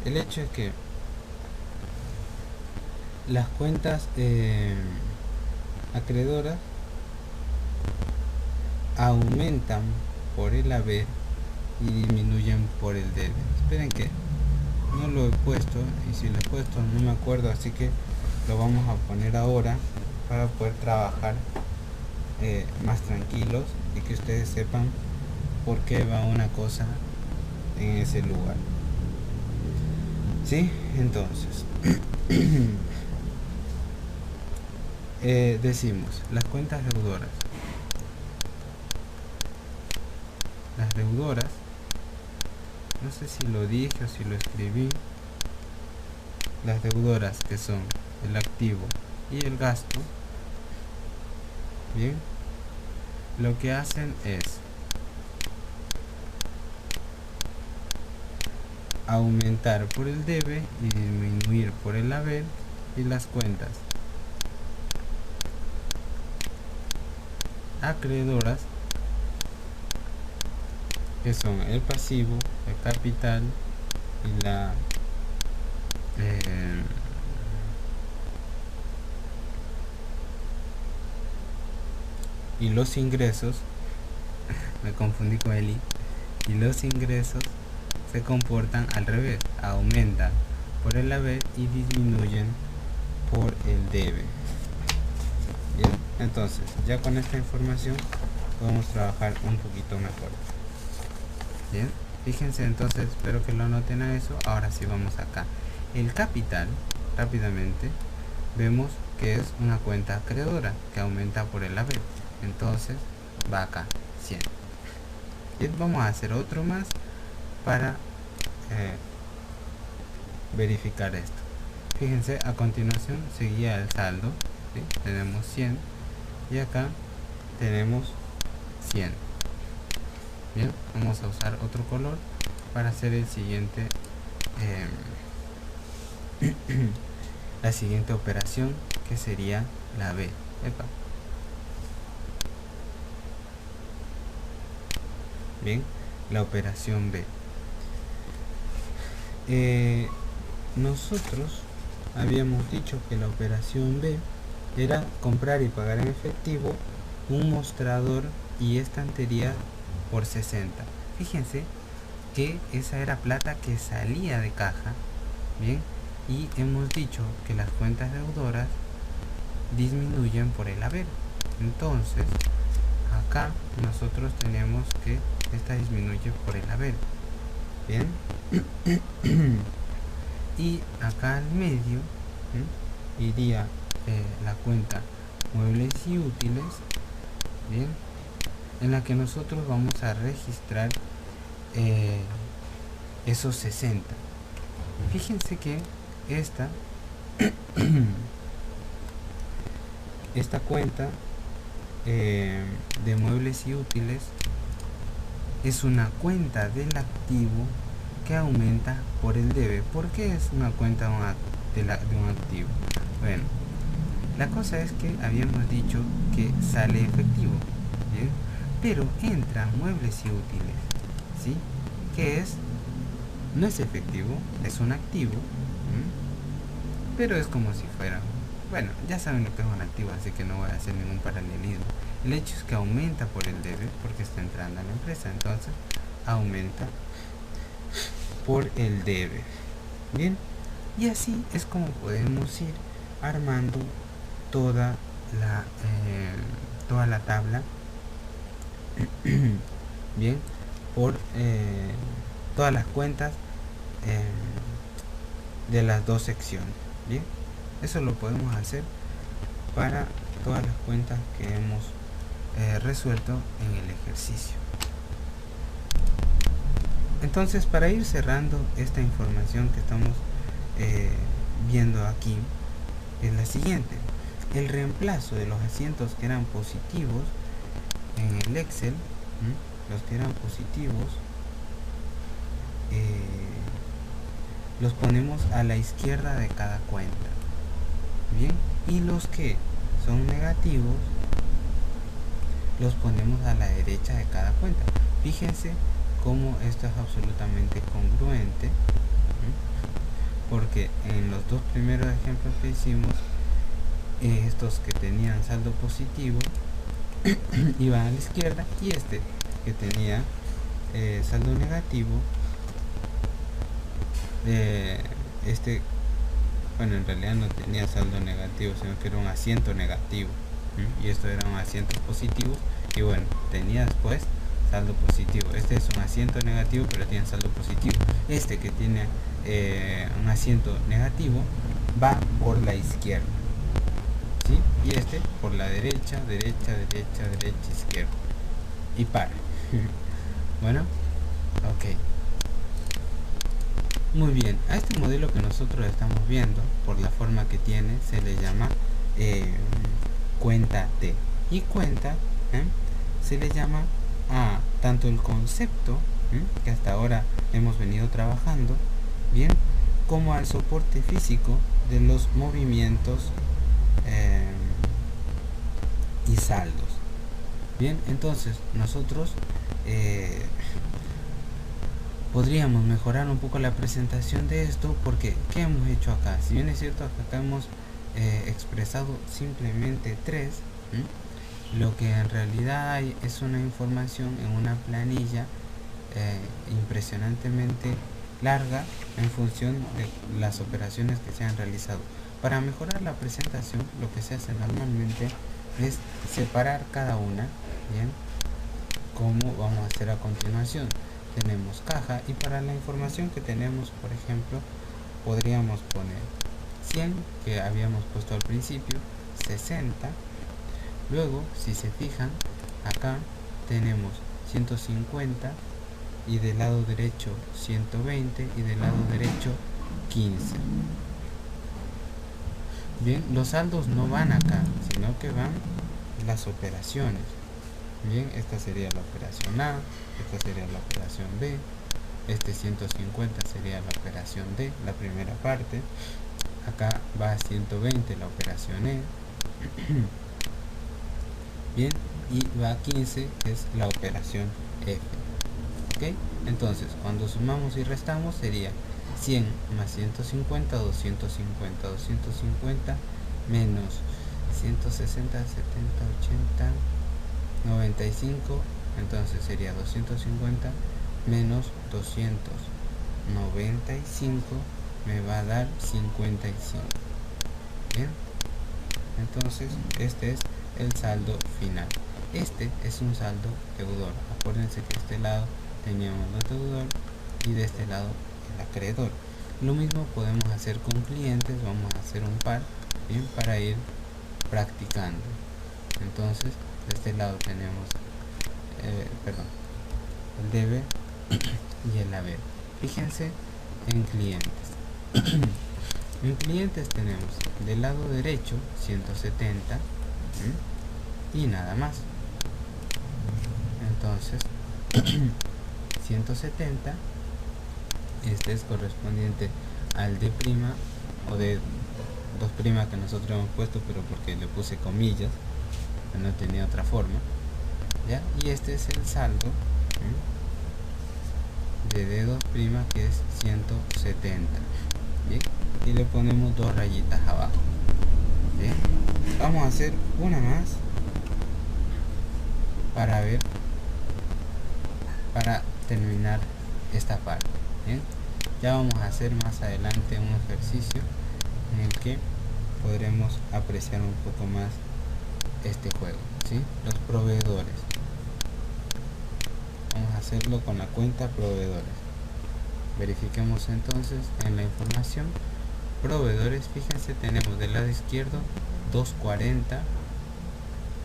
el hecho es que las cuentas acreedoras aumentan por el haber y disminuyen por el debe. Esperen que no lo he puesto, y si lo he puesto no me acuerdo, así que lo vamos a poner ahora para poder trabajar más tranquilos y que ustedes sepan por qué va una cosa en ese lugar. ¿Sí? Entonces decimos las cuentas deudoras. Las deudoras, no sé si lo dije o si lo escribí, las deudoras, que son el activo y el gasto, bien, lo que hacen es aumentar por el debe y disminuir por el haber. Y las cuentas acreedoras, que son el pasivo, el capital y la y los ingresos, me confundí con el y los ingresos se comportan al revés, aumentan por el haber y disminuyen por el debe. Bien, entonces ya con esta información podemos trabajar un poquito mejor. Bien, fíjense, entonces espero que lo anoten a eso. Ahora sí vamos acá. El capital, rápidamente vemos que es una cuenta acreedora que aumenta por el haber, entonces va acá 100. Y vamos a hacer otro más para verificar esto. Fíjense, a continuación seguía el saldo, ¿sí? Tenemos 100 y acá tenemos 100. Bien, vamos a usar otro color para hacer el siguiente la siguiente operación, que sería la B. Epa. Bien, la operación B. Nosotros habíamos dicho que la operación B era comprar y pagar en efectivo un mostrador y estantería por 60. Fíjense que esa era plata que salía de caja. Bien, y hemos dicho que las cuentas deudoras disminuyen por el haber. Entonces acá nosotros tenemos que esta disminuye por el haber. Bien, y acá al medio iría la cuenta muebles y útiles, bien, en la que nosotros vamos a registrar esos 60. Fíjense que esta cuenta de muebles y útiles es una cuenta del activo que aumenta por el debe. ¿Por qué es una cuenta de un activo? Bueno, la cosa es que habíamos dicho que sale efectivo, ¿bien? Pero entra muebles y útiles, ¿sí? Que no es efectivo, es un activo, pero es como si fuera, bueno, ya saben lo que es un activo, así que no voy a hacer ningún paralelismo. El hecho es que aumenta por el debe porque está entrando a la empresa, entonces aumenta por el debe. Bien, y así es como podemos ir armando toda la tabla bien, por todas las cuentas de las dos secciones. Bien, eso lo podemos hacer para todas las cuentas que hemos resuelto en el ejercicio. Entonces, para ir cerrando esta información que estamos viendo aquí, es la siguiente: el reemplazo de los asientos que eran positivos en el Excel, los que eran positivos, los ponemos a la izquierda de cada cuenta, bien, y los que son negativos los ponemos a la derecha de cada cuenta. Fíjense cómo esto es absolutamente congruente, porque en los dos primeros ejemplos que hicimos, estos que tenían saldo positivo iban a la izquierda, y este que tenía saldo negativo, bueno, en realidad no tenía saldo negativo, sino que era un asiento negativo, y esto era un asiento positivo, y bueno, tenía después saldo positivo. Este es un asiento negativo, pero tiene saldo positivo. Este que tiene un asiento negativo va por la izquierda, ¿sí? Y este por la derecha, izquierda, y para. Bueno, ok. Muy bien, a este modelo que nosotros estamos viendo, por la forma que tiene, se le llama cuenta T. Y cuenta se le llama a tanto el concepto que hasta ahora hemos venido trabajando, bien, como al soporte físico de los movimientos y saldos. Bien, entonces nosotros podríamos mejorar un poco la presentación de esto, porque ¿qué hemos hecho acá? Si bien es cierto, acá hemos expresado simplemente 3, lo que en realidad hay es una información en una planilla impresionantemente larga en función de las operaciones que se han realizado. Para mejorar la presentación, lo que se hace normalmente es separar cada una, bien, como vamos a hacer a continuación. Tenemos caja, y para la información que tenemos, por ejemplo, podríamos poner 100, que habíamos puesto al principio, 60. Luego, si se fijan, acá tenemos 150, y del lado derecho 120, y del lado derecho 15. Bien, los saldos no van acá, sino que van las operaciones. Bien, esta sería la operación A, esta sería la operación B, este 150 sería la operación D, la primera parte. Acá va a 120 la operación E. Bien, y va a 15, que es la operación F. ¿Ok? Entonces, cuando sumamos y restamos, sería 100 más 150, 250, 250 menos 160, 70, 80, 95, entonces sería 250 menos 295, me va a dar 55. Bien, entonces este es el saldo final. Este es un saldo deudor. Acuérdense que de este lado teníamos el deudor y de este lado el acreedor. Lo mismo podemos hacer con clientes. Vamos a hacer un par, bien, para ir practicando. Entonces, de este lado tenemos el debe y el haber. Fíjense en clientes. En clientes tenemos del lado derecho 170 y nada más. Entonces 170, este es correspondiente al D' o de 2' que nosotros hemos puesto, pero porque le puse comillas, no tenía otra forma, ¿ya? Y este es el saldo de D2', que es 170. ¿Bien? Y le ponemos 2 rayitas abajo. ¿Bien? Vamos a hacer una más para ver, para terminar esta parte. ¿Bien? Ya vamos a hacer más adelante un ejercicio en el que podremos apreciar un poco más este juego, ¿sí? Los proveedores. vamos a hacerlo con la cuenta proveedores. Verifiquemos entonces en la información proveedores. Fíjense, tenemos del lado izquierdo 240.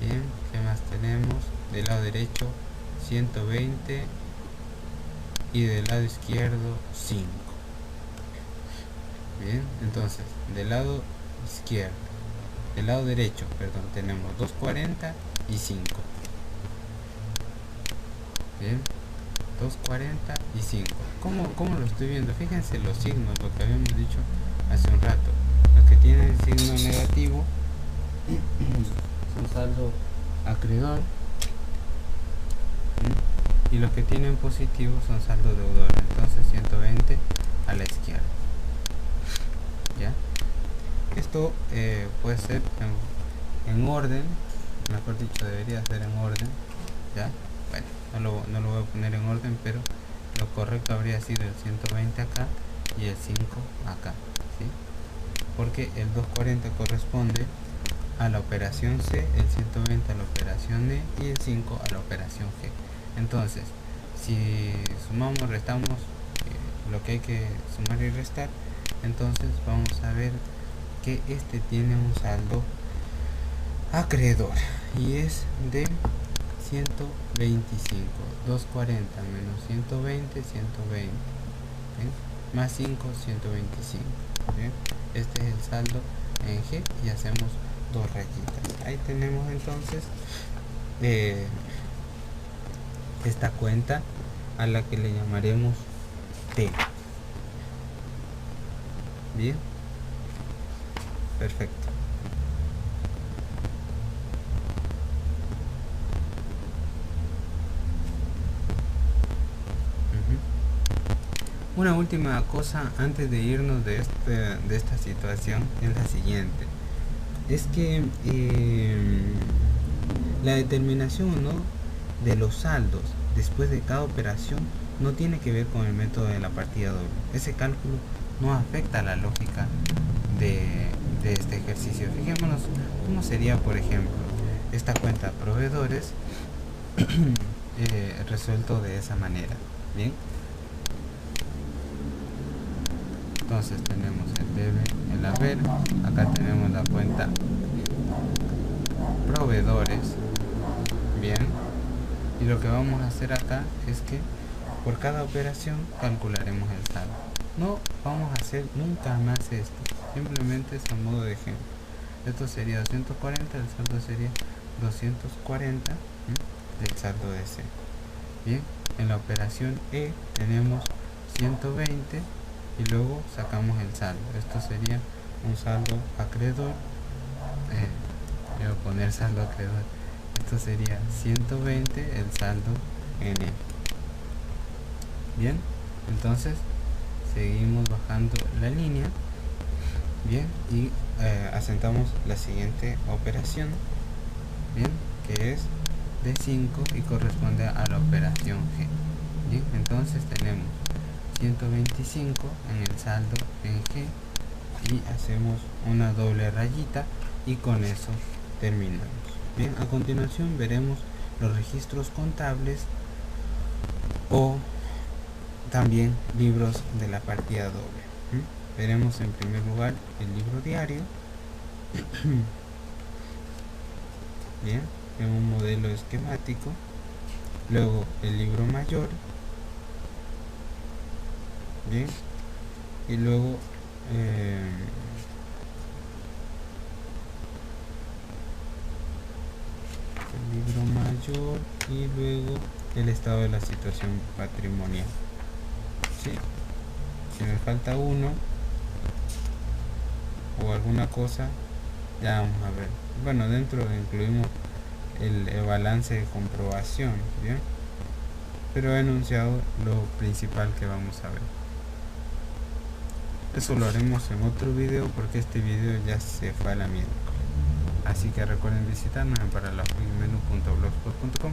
Bien, ¿qué más tenemos? Del lado derecho 120 y del lado izquierdo 5. Bien, entonces del lado izquierdo, del lado derecho, perdón, tenemos 240 y 5. Bien, 240 y 5. ¿Cómo lo estoy viendo? Fíjense los signos, lo que habíamos dicho hace un rato. Los que tienen el signo negativo son saldo acreedor, y los que tienen positivo son saldo deudor. Entonces 120 a la izquierda. ¿Ya? Esto puede ser en orden, mejor dicho, debería ser en orden. ¿Ya? Bueno, no lo voy a poner en orden, pero lo correcto habría sido el 120 acá y el 5 acá, ¿sí? Porque el 240 corresponde a la operación C, el 120 a la operación E y el 5 a la operación G. Entonces, si sumamos, restamos lo que hay que sumar y restar, entonces vamos a ver que este tiene un saldo acreedor y es de 125. 240 menos 120, 120, ¿bien? Más 5, 125. ¿Bien? Este es el saldo en G y hacemos dos rayitas. Ahí tenemos entonces esta cuenta a la que le llamaremos T. Bien, perfecto. Una última cosa antes de irnos de esta situación es la siguiente. Es que la determinación, ¿no?, de los saldos después de cada operación no tiene que ver con el método de la partida doble. Ese cálculo no afecta a la lógica de este ejercicio. Fijémonos cómo sería, por ejemplo, esta cuenta proveedores resuelto de esa manera. Bien, entonces tenemos el debe, el haber, acá tenemos la cuenta proveedores. Bien, y lo que vamos a hacer acá es que por cada operación calcularemos el saldo. No vamos a hacer nunca más esto, simplemente es a modo de ejemplo. Esto sería 240, el saldo sería 240 del saldo de C. Bien, en la operación E tenemos 120 y luego sacamos el saldo. Esto sería un saldo acreedor. Voy a poner saldo acreedor. Esto sería 120 el saldo en E. Bien, entonces seguimos bajando la línea. Bien, y asentamos la siguiente operación. Bien, que es de 5 y corresponde a la operación G. Bien, entonces tenemos 125 en el saldo en G y hacemos una doble rayita y con eso terminamos. Bien, a continuación veremos los registros contables o también libros de la partida doble. Veremos en primer lugar el libro diario. Bien, en un modelo esquemático. Luego el libro mayor. Bien, y luego el libro mayor y luego el estado de la situación patrimonial. ¿Sí? Si me falta uno o alguna cosa, ya vamos a ver. Bueno, dentro incluimos el balance de comprobación. Bien, pero he enunciado lo principal que vamos a ver. Eso lo haremos en otro video porque este video ya se fue a la mierda. Así que recuerden visitarnos en paralajmenú.blogspot.com